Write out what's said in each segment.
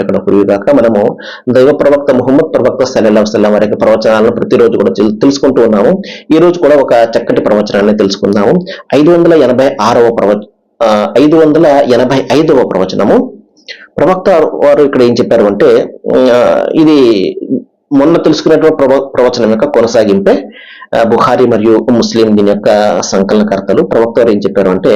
ఎక్కడ కురిగాక. మనము దైవ ప్రవక్త ముహమ్మద్ ప్రవక్త సల్లల్లాహు అలైహి వసల్లం వారి ప్రవచనాలను ప్రతిరోజు కూడా తెలుసుకుంటూ ఉన్నాము. ఈ రోజు కూడా ఒక చక్కటి ప్రవచనాన్ని తెలుసుకుందాము. 585వ ప్రవచనము. ప్రవక్త వారు ఇక్కడ ఏం చెప్పారు అంటే, ఇది మొన్న తెలుసుకున్నటువంటి ప్రవచనం యొక్క కొనసాగింపే. బుఖారీ మరియు ముస్లిం దీని యొక్క సంకలనకర్తలు. ప్రవక్త వారు ఏం చెప్పారు అంటే,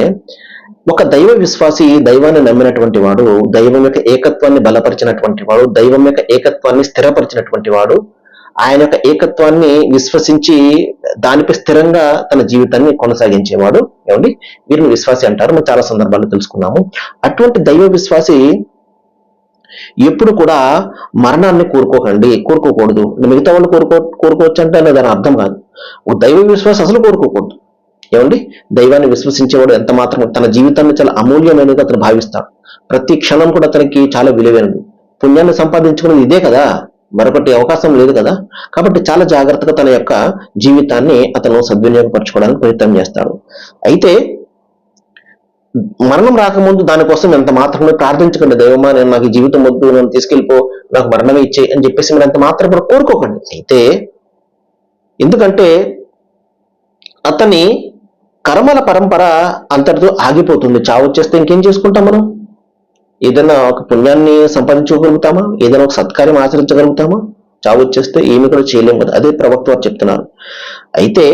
ఒక దైవ విశ్వాసి దైవాన్ని నమ్మినటువంటి వాడు, దైవం యొక్క ఏకత్వాన్ని బలపరిచినటువంటి వాడు, దైవం యొక్క ఏకత్వాన్ని స్థిరపరిచినటువంటి వాడు, ఆయన యొక్క ఏకత్వాన్ని విశ్వసించి దానిపై స్థిరంగా తన జీవితాన్ని కొనసాగించేవాడు. ఏమండి, వీరిని విశ్వాసి అంటారు. మనం చాలా సందర్భాల్లో తెలుసుకున్నాము. అటువంటి దైవ విశ్వాసి ఎప్పుడు కూడా మరణాన్ని కోరుకోకూడదు. మిగతా వాళ్ళు కోరుకోవచ్చు అంటే దాని అర్థం కాదు. దైవ విశ్వాసం అసలు కోరుకోకూడదు. ఏమండి, దైవాన్ని విశ్వసించేవాడు ఎంత మాత్రం తన జీవితాన్ని చాలా అమూల్యమైనది అతను భావిస్తాడు. ప్రతి క్షణం కూడా అతనికి చాలా విలువైనది. పుణ్యాన్ని సంపాదించుకునేది ఇదే కదా, మరొకటి అవకాశం లేదు కదా. కాబట్టి చాలా జాగ్రత్తగా తన యొక్క జీవితాన్ని అతను సద్వినియోగపరచుకోవడానికి ప్రయత్నం చేస్తాడు. అయితే మరణం రాకముందు దానికోసం ఎంత మాత్రమే ప్రార్థించకండి. దైవమా, నేను నాకు జీవితం వద్దు, నన్ను తీసుకెళ్ళిపో, నాకు మరణమే ఇచ్చే అని చెప్పేసి మీరు ఎంత మాత్రం కూడా కోరుకోకండి. అయితే ఎందుకంటే అతని కర్మల పరంపర అంతటితో ఆగిపోతుంది. చావు వచ్చేస్తే ఇంకేం చేసుకుంటాం మనం? ఏదైనా ఒక పుణ్యాన్ని సంపాదించుకోగలుగుతామా? ఏదైనా ఒక సత్కార్యం ఆచరించగలుగుతామా? చావు వచ్చేస్తే ఏమి కూడా చేయలేము కదా. అదే ప్రవక్త వారు చెప్తున్నారు. అయితే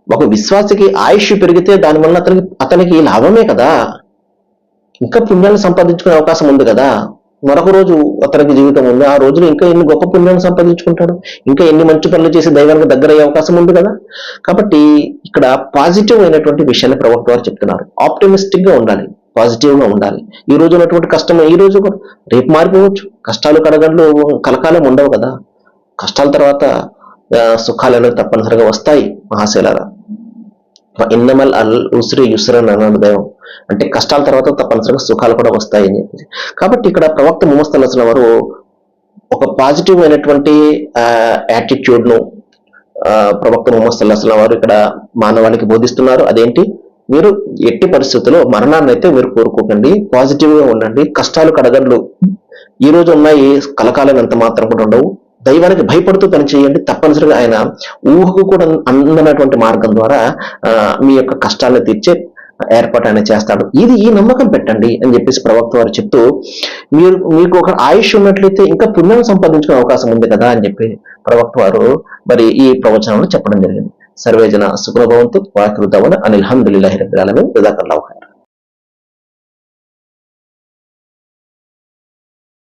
ఒక విశ్వాసికి ఆయుష్ పెరిగితే దానివల్ల అతనికి లాభమే కదా. ఇంకా పుణ్యాన్ని సంపాదించుకునే అవకాశం ఉంది కదా. మరొక రోజు అతనికి జీవితం ఉంది. ఆ రోజులో ఇంకా ఎన్ని గొప్ప పుణ్యాన్ని సంపాదించుకుంటాడు, ఇంకా ఎన్ని మంచి పనులు చేసి దైవానికి దగ్గర అయ్యే అవకాశం ఉంది కదా. కాబట్టి ఇక్కడ పాజిటివ్ అయినటువంటి విషయాన్ని ప్రవక్త వారు చెప్తున్నారు. ఆప్టిమిస్టిక్ గా ఉండాలి, పాజిటివ్ గా ఉండాలి. ఈ రోజు ఉన్నటువంటి కష్టం ఈ రోజు కూడా రేపు మారిపోవచ్చు. కష్టాలు కడగండ్లు కలకాలం ఉండవు కదా. కష్టాల తర్వాత సుఖాలు అనేవి తప్పనిసరిగా వస్తాయి. మహాశైలారా, ఇన్నమల్ అల్ ఉస్రి యుస్రన్ అన్నాడు దైవం. అంటే కష్టాల తర్వాత తప్పనిసరిగా సుఖాలు కూడా వస్తాయి అని చెప్పి. కాబట్టి ఇక్కడ ప్రవక్త ముహమ్మద్ సల్లల్లాహు అలైహి వసల్లం వారు ఒక పాజిటివ్ అయినటువంటి యాటిట్యూడ్ ను ప్రవక్త ముహమ్మద్ సల్లల్లాహు అలైహి వసల్లం వారు ఇక్కడ మానవాళికి బోధిస్తున్నారు. అదేంటి? మీరు ఎట్టి పరిస్థితుల్లో మరణాన్ని అయితే మీరు కోరుకోకండి, పాజిటివ్ గా ఉండండి. కష్టాలు కడగండ్లు ఈ రోజు ఉన్నాయి, కలకాలం ఎంత మాత్రం కూడా ఉండవు. దైవానికి భయపడుతూ పని చేయండి. తప్పనిసరిగా ఆయన ఊహకు కూడా అందనటువంటి మార్గం ద్వారా మీ యొక్క కష్టాలను తీర్చే ఏర్పాటు ఆయన చేస్తాడు. ఈ నమ్మకం పెట్టండి అని చెప్పేసి ప్రవక్త వారు చెప్తూ, మీకు ఒక ఆయుష్ ఉన్నట్లయితే ఇంకా పుణ్యం సంపాదించుకునే అవకాశం ఉంది కదా అని చెప్పి ప్రవక్త వారు మరి ఈ ప్రవచనంలో చెప్పడం జరిగింది. సర్వేజన సుఖనోభవంతు. వాకిరుదవన అనిల్ హమ్దులిల్లాహి రబ్బిల్ ఆలమీన్. జజాకల్లాహు ఖైర్.